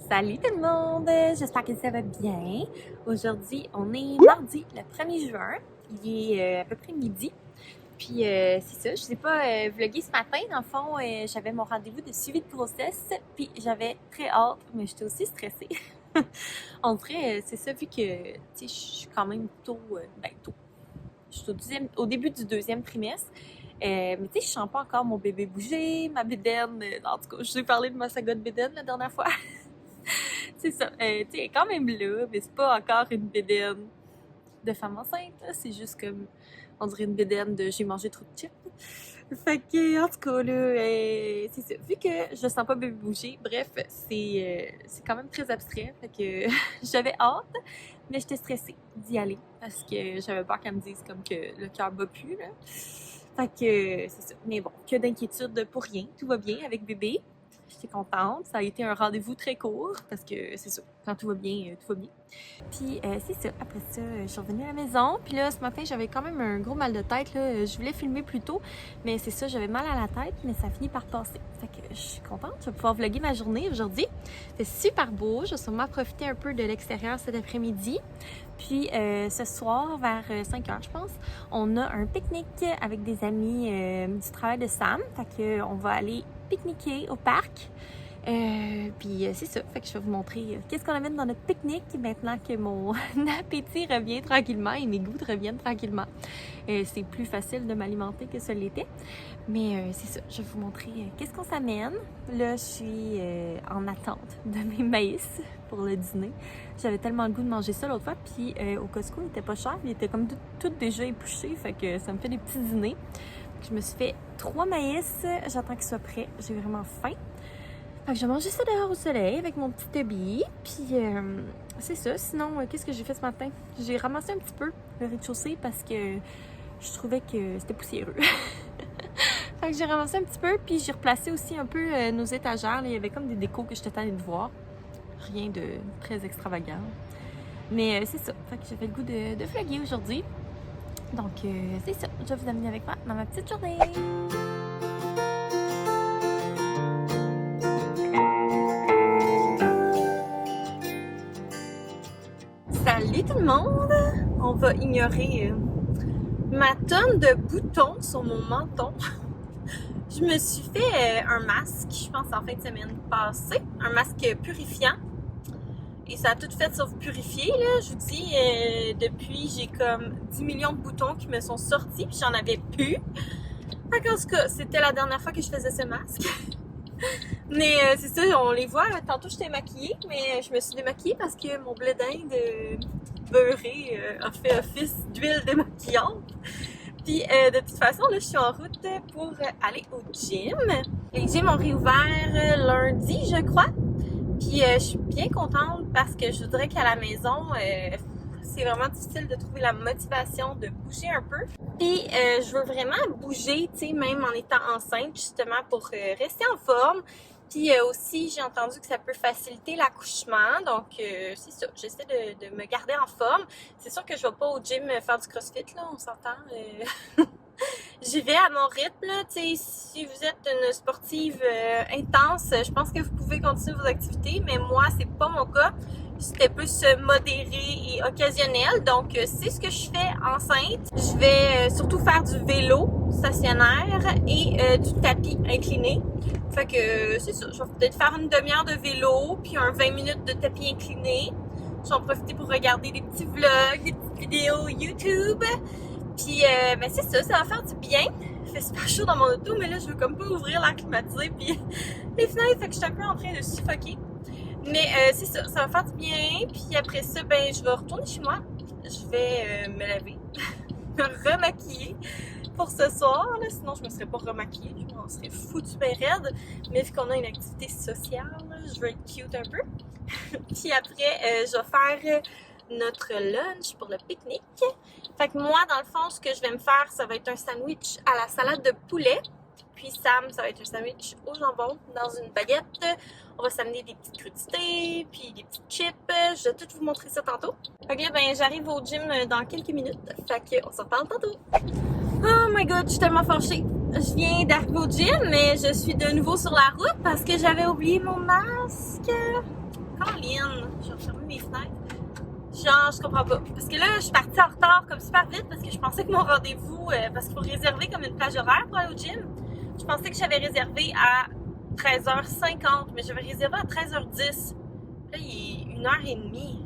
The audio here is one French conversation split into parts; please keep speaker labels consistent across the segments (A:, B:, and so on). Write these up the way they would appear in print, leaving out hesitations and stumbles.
A: Salut tout le monde! J'espère que ça va bien. Aujourd'hui, on est mardi, le 1er juin. Il est à peu près midi. Puis c'est ça, je n'ai pas vlogué ce matin. Dans le fond, j'avais mon rendez-vous de suivi de grossesse. Puis j'avais très hâte, mais j'étais aussi stressée. On dirait, c'est ça, vu que je suis quand même tôt. Je suis au début du deuxième trimestre. Mais tu sais, je sens pas encore mon bébé bouger, ma bédaine. En tout cas, je vous ai parlé de ma saga de bédaine la dernière fois. C'est ça. Tu sais, elle est quand même là, mais c'est pas encore une bédaine de femme enceinte. C'est juste comme, on dirait une bédaine de j'ai mangé trop de chips. Fait que, en tout cas, là, c'est ça. Vu que je sens pas bébé bouger, bref, c'est quand même très abstrait. Fait que j'avais hâte, mais j'étais stressée d'y aller parce que j'avais peur qu'elle me dise comme que le cœur bat plus, là. Fait que c'est ça. Mais bon, que d'inquiétude pour rien. Tout va bien avec bébé. J'étais contente. Ça a été un rendez-vous très court parce que c'est ça. Quand tout va bien, tout va bien. Puis c'est ça. Après ça, je suis revenue à la maison. Puis là, ce matin, j'avais quand même un gros mal de tête. Là. Je voulais filmer plus tôt, mais c'est ça, j'avais mal à la tête, mais ça finit par passer. Fait que je suis contente. Je vais pouvoir vlogger ma journée aujourd'hui. C'est super beau. Je vais sûrement profiter un peu de l'extérieur cet après-midi. Puis ce soir, vers 5 h, je pense, on a un pique-nique avec des amis du travail de Sam. Fait que on va aller pique-niquer au parc. Puis c'est ça. Fait que je vais vous montrer qu'est-ce qu'on amène dans notre pique-nique maintenant que mon appétit revient tranquillement et mes goûts reviennent tranquillement. C'est plus facile de m'alimenter que ce l'était. Mais c'est ça. Je vais vous montrer qu'est-ce qu'on s'amène. Là, je suis en attente de mes maïs pour le dîner. J'avais tellement le goût de manger ça l'autre fois. Puis au Costco, il était pas cher. Il était comme tout déjà épluché. Fait que ça me fait des petits dîners. Je me suis fait 3 maïs. J'attends qu'ils soient prêts. J'ai vraiment faim. Fait que je vais manger ça dehors au soleil avec mon petit Toby. Puis c'est ça. Sinon, qu'est-ce que j'ai fait ce matin? J'ai ramassé un petit peu le rez-de-chaussée parce que je trouvais que c'était poussiéreux. Fait que j'ai ramassé un petit peu. Puis j'ai replacé aussi un peu nos étagères. Là, il y avait comme des décos que j'étais tannée de voir. Rien de très extravagant. Mais c'est ça. Fait que j'avais le goût de vlogger aujourd'hui. Donc c'est ça. Je vais vous amener avec moi dans ma petite journée. Salut tout le monde! On va ignorer ma tonne de boutons sur mon menton. Je me suis fait un masque, je pense en fin de semaine passée, un masque purifiant. Et ça a tout fait sauf purifier, là. Je vous dis, depuis, j'ai comme 10 millions de boutons qui me sont sortis, puis j'en avais plus. En tout cas, c'était la dernière fois que je faisais ce masque. Mais c'est ça, on les voit. Tantôt, j'étais maquillée, mais je me suis démaquillée parce que mon blé d'Inde beurré a fait office d'huile démaquillante. Puis de toute façon, là, je suis en route pour aller au gym. Les gyms ont réouvert lundi, je crois. Puis je suis bien contente parce que je voudrais qu'à la maison, c'est vraiment difficile de trouver la motivation de bouger un peu. Puis je veux vraiment bouger, tu sais, même en étant enceinte, justement pour rester en forme. Puis aussi, j'ai entendu que ça peut faciliter l'accouchement. Donc c'est ça, j'essaie de me garder en forme. C'est sûr que je vais pas au gym faire du crossfit, là, on s'entend. J'y vais à mon rythme, là, tu sais, si vous êtes une sportive intense, je pense que vous pouvez continuer vos activités, mais moi, c'est pas mon cas. C'était plus modéré et occasionnel, donc c'est ce que je fais enceinte. Je vais surtout faire du vélo stationnaire et du tapis incliné. Fait que c'est ça, je vais peut-être faire une demi-heure de vélo, puis un 20 minutes de tapis incliné. Je vais en profiter pour regarder des petits vlogs, des petites vidéos YouTube. Puis, ben c'est ça, ça va faire du bien. Il fait super chaud dans mon auto, mais là, je veux comme pas ouvrir l'air climatisé puis les fenêtres, fait que je suis un peu en train de suffoquer. Mais c'est ça, ça va faire du bien. Puis après ça, ben je vais retourner chez moi. Je vais me laver, me remaquiller pour ce soir. Là. Sinon, je me serais pas remaquillée. Je m'en serais foutue bien raide. Mais vu qu'on a une activité sociale, je veux être cute un peu. Puis après, je vais faire notre lunch pour le pique-nique. Fait que moi, dans le fond, ce que je vais me faire, ça va être un sandwich à la salade de poulet. Puis Sam, ça va être un sandwich au jambon dans une baguette. On va s'amener des petites crudités, puis des petites chips. Je vais tout vous montrer ça tantôt. Fait que là, ben, j'arrive au gym dans quelques minutes. Fait qu'on s'en parle tantôt. Oh my god, je suis tellement fâchée. Je viens d'arriver au gym, mais je suis de nouveau sur la route parce que j'avais oublié mon masque. Caroline, je vais refermer mes fenêtres. Genre, je comprends pas. Parce que là, je suis partie en retard comme super vite parce que je pensais que mon rendez-vous, parce qu'il faut réserver comme une plage horaire pour aller au gym. Je pensais que j'avais réservé à 13h50, mais j'avais réservé à 13h10. Là, il est 1h30.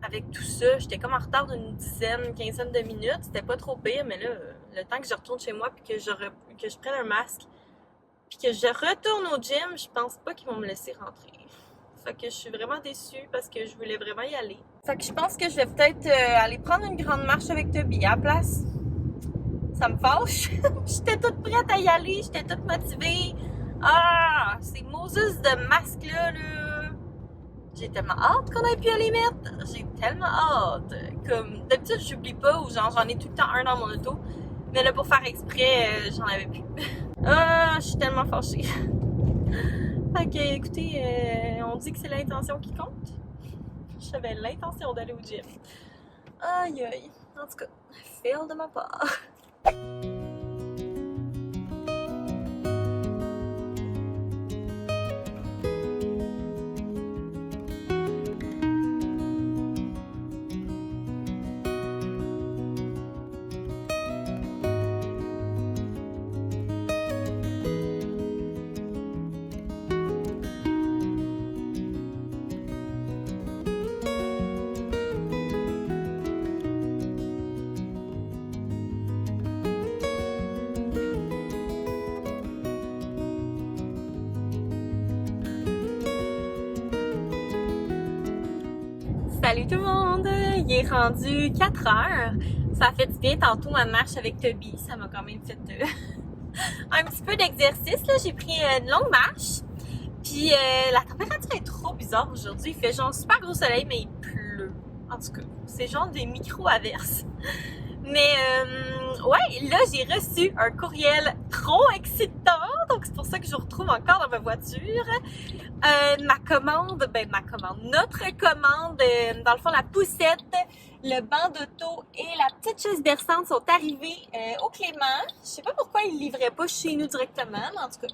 A: Avec tout ça, j'étais comme en retard d'une dizaine, quinzaine de minutes. C'était pas trop pire, mais là, le temps que je retourne chez moi puis que je prenne un masque puis que je retourne au gym, je pense pas qu'ils vont me laisser rentrer. Fait que je suis vraiment déçue parce que je voulais vraiment y aller. Fait que je pense que je vais peut-être aller prendre une grande marche avec Toby à la place. Ça me fâche. J'étais toute prête à y aller, j'étais toute motivée. Ah, ces Moses de masques-là, là. J'ai tellement hâte qu'on ait pu aller mettre. J'ai tellement hâte. Comme d'habitude, j'oublie pas ou genre j'en ai tout le temps un dans mon auto. Mais là, pour faire exprès, j'en avais plus. Ah, je suis tellement fâchée. Fait que, écoutez, on dit que c'est l'intention qui compte. J'avais l'intention d'aller au gym. Aïe aïe. En tout cas, fail de ma part. Salut tout le monde! Il est rendu 4 heures. Ça a fait du bien tantôt ma marche avec Toby. Ça m'a quand même fait un petit peu d'exercice. J'ai pris une longue marche. Puis la température est trop bizarre aujourd'hui. Il fait genre super gros soleil, mais il pleut. En tout cas, c'est genre des micro-averses. Mais ouais, là j'ai reçu un courriel trop excitant. Donc c'est pour ça que je vous retrouve encore dans ma voiture. Notre commande, dans le fond la poussette, le banc d'auto et la petite chaise berçante sont arrivés au Clément. Je sais pas pourquoi ils ne livraient pas chez nous directement, mais en tout cas.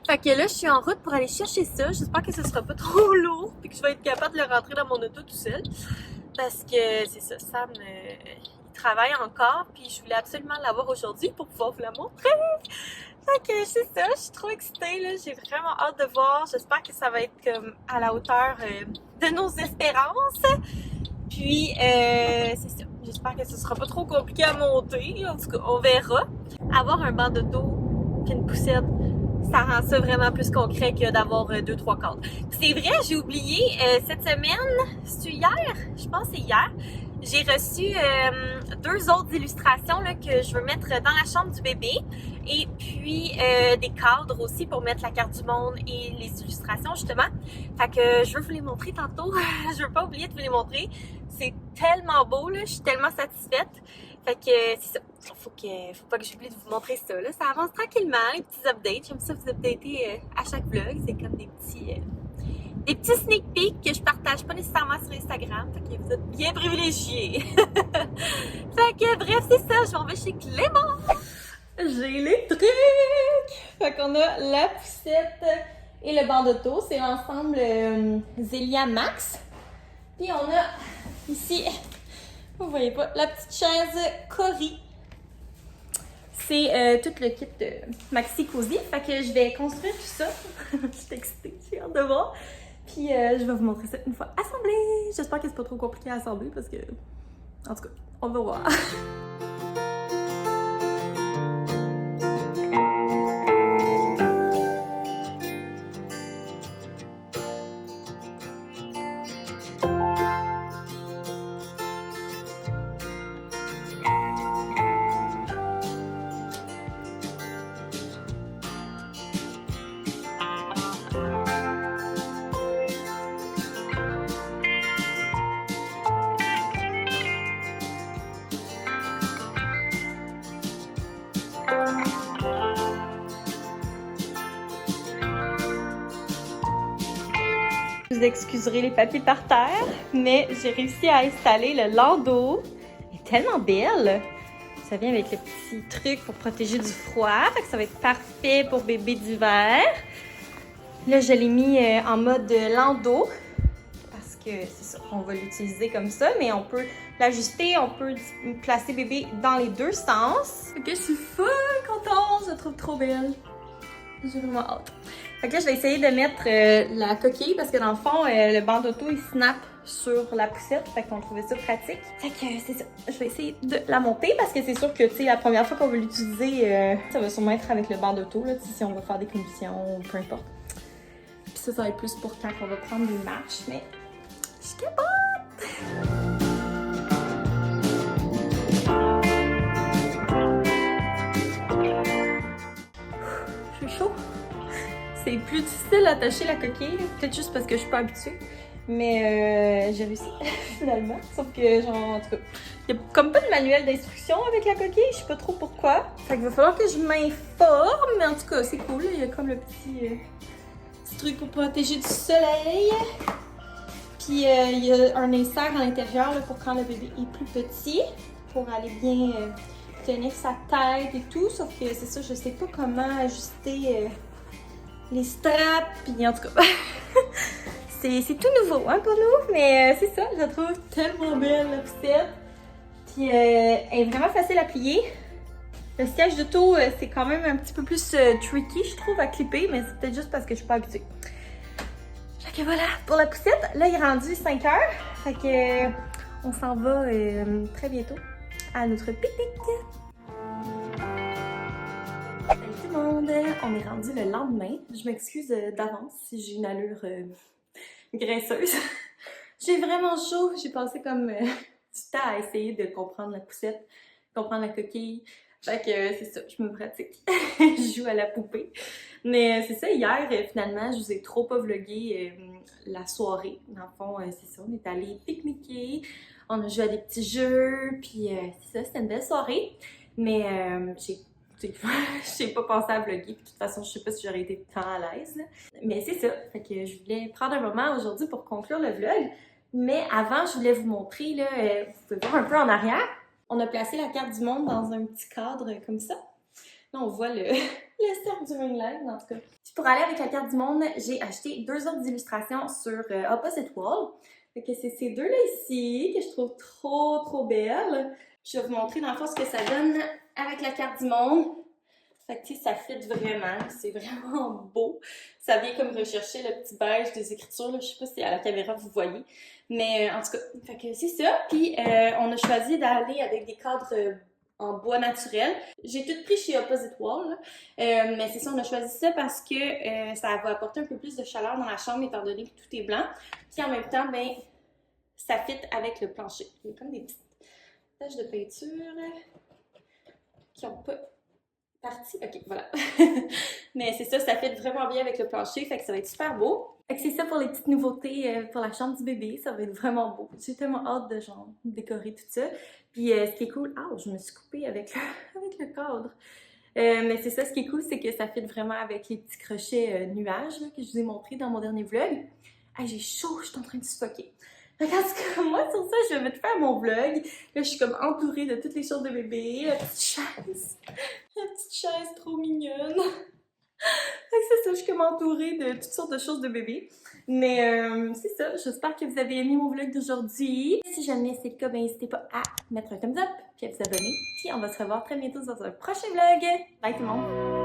A: Fait que là je suis en route pour aller chercher ça. J'espère que ce sera pas trop lourd et que je vais être capable de le rentrer dans mon auto tout seul. Parce que c'est ça, Sam il travaille encore puis je voulais absolument l'avoir aujourd'hui pour pouvoir vous la montrer. Fait que c'est ça, je suis trop excitée, là. J'ai vraiment hâte de voir. J'espère que ça va être comme à la hauteur de nos espérances. Puis, c'est ça. J'espère que ce sera pas trop compliqué à monter. En tout cas, on verra. Avoir un banc d'auto puis une poussette, ça rend ça vraiment plus concret que d'avoir 2-3 cadres. C'est vrai, j'ai oublié, cette semaine, c'est hier? Je pense que c'est hier. J'ai reçu 2 autres illustrations là, que je veux mettre dans la chambre du bébé. Et puis des cadres aussi pour mettre la carte du monde et les illustrations justement. Fait que je veux vous les montrer tantôt. Je veux pas oublier de vous les montrer. C'est tellement beau là, je suis tellement satisfaite. Fait que c'est ça. Faut pas que j'oublie de vous montrer ça là. Ça avance tranquillement, les petits updates. J'aime ça vous updater à chaque vlog. C'est comme des petits sneak peeks que je partage pas nécessairement sur Instagram. Fait que vous êtes bien privilégiés. Fait que bref, c'est ça. Je m'en vais chez Clément. J'ai les trucs! Fait qu'on a la poussette et le banc d'auto. C'est l'ensemble Zelia Max. Puis on a ici, vous voyez pas, la petite chaise Cory. C'est tout le kit Maxi Cozy. Fait que je vais construire tout ça. Je suis excitée, j'ai hâte de voir. Puis je vais vous montrer ça une fois assemblé. J'espère que c'est pas trop compliqué à assembler parce que, en tout cas, on va voir. Vous excuserez les papiers par terre, mais j'ai réussi à installer le landau. Elle est tellement belle! Ça vient avec le petit truc pour protéger du froid, fait que ça va être parfait pour bébé d'hiver. Là, je l'ai mis en mode landau parce que c'est ça, on va l'utiliser comme ça, mais on peut l'ajuster, on peut placer bébé dans les deux sens. Ok, je suis full contente, je la trouve trop belle. J'ai vraiment hâte. Fait que là, je vais essayer de mettre la coquille parce que dans le fond, le banc d'auto, il snap sur la poussette. Fait qu'on trouvait ça pratique. Fait que c'est ça. Je vais essayer de la monter parce que c'est sûr que, tu sais, la première fois qu'on va l'utiliser, ça va sûrement être avec le banc d'auto, là, si on va faire des commissions ou peu importe. Puis ça va être plus pour quand on va prendre des marches, mais je capote! Je suis chaud. C'est plus difficile d'attacher la coquille, peut-être juste parce que je suis pas habituée. Mais j'ai réussi finalement. Sauf que, genre, en tout cas, il n'y a comme pas de manuel d'instruction avec la coquille, je sais pas trop pourquoi. Fait qu'il va falloir que je m'informe, mais en tout cas, c'est cool. Il y a comme le petit truc pour protéger du soleil. Puis il y a un insert à l'intérieur pour quand le bébé est plus petit, pour aller bien tenir sa tête et tout. Sauf que c'est ça, je sais pas comment ajuster les straps, puis en tout cas, c'est tout nouveau hein, pour nous, mais c'est ça, je la trouve tellement belle la poussette. Puis elle est vraiment facile à plier. Le siège d'auto, c'est quand même un petit peu plus tricky, je trouve, à clipper, mais c'est peut-être juste parce que je suis pas habituée. Fait que voilà, pour la poussette, là il est rendu 5 heures, fait que on s'en va très bientôt à notre pique-nique. Salut tout le monde! On est rendu le lendemain. Je m'excuse d'avance si j'ai une allure graisseuse. J'ai vraiment chaud. J'ai passé comme du temps à essayer de comprendre la poussette, comprendre la coquille. Fait que c'est ça, je me pratique. Je joue à la poupée. Mais c'est ça, hier, finalement, je vous ai trop pas vlogué la soirée. Dans le fond, c'est ça, on est allé pique-niquer. On a joué à des petits jeux. Puis c'est ça, c'était une belle soirée. Mais j'ai pas pensé à vlogger, puis de toute façon, je sais pas si j'aurais été tant à l'aise. Mais c'est ça, fait que je voulais prendre un moment aujourd'hui pour conclure le vlog. Mais avant, je voulais vous montrer, là, vous pouvez voir un peu en arrière. On a placé la carte du monde dans un petit cadre comme ça. Là, on voit le cercle du ring light, en tout cas. Puis pour aller avec la carte du monde, j'ai acheté 2 autres illustrations sur Opposite Wall. Fait que c'est ces deux-là ici que je trouve trop belles. Je vais vous montrer dans le fond ce que ça donne avec la carte du monde. Fait que ça fit vraiment, c'est vraiment beau. Ça vient comme rechercher le petit beige des écritures, là. Je sais pas si à la caméra vous voyez. Mais en tout cas, fait que c'est ça. Puis on a choisi d'aller avec des cadres en bois naturel. J'ai tout pris chez Opposite Wall, là. Mais c'est ça, on a choisi ça parce que ça va apporter un peu plus de chaleur dans la chambre étant donné que tout est blanc. Puis en même temps, ben ça fit avec le plancher. Il y a comme des petites taches de peinture là, qui n'ont pas parti. Ok, voilà. Mais c'est ça, ça fit vraiment bien avec le plancher, fait que ça va être super beau. Fait que c'est ça pour les petites nouveautés pour la chambre du bébé, ça va être vraiment beau. J'ai tellement hâte de genre décorer tout ça. Puis ce qui est cool, je me suis coupée avec le cadre. Mais c'est ça, ce qui est cool, c'est que ça fit vraiment avec les petits crochets nuages là, que je vous ai montré dans mon dernier vlog. J'ai chaud, je suis en train de suffoquer. Donc, en tout cas, moi, sur ça, je vais te faire mon vlog. Là, je suis comme entourée de toutes les choses de bébé. La petite chaise. La petite chaise trop mignonne. Fait que c'est ça, je suis comme entourée de toutes sortes de choses de bébé. Mais c'est ça, j'espère que vous avez aimé mon vlog d'aujourd'hui. Si jamais c'est le cas, ben n'hésitez pas à mettre un thumbs up, puis à vous abonner. Puis on va se revoir très bientôt dans un prochain vlog. Bye tout le monde!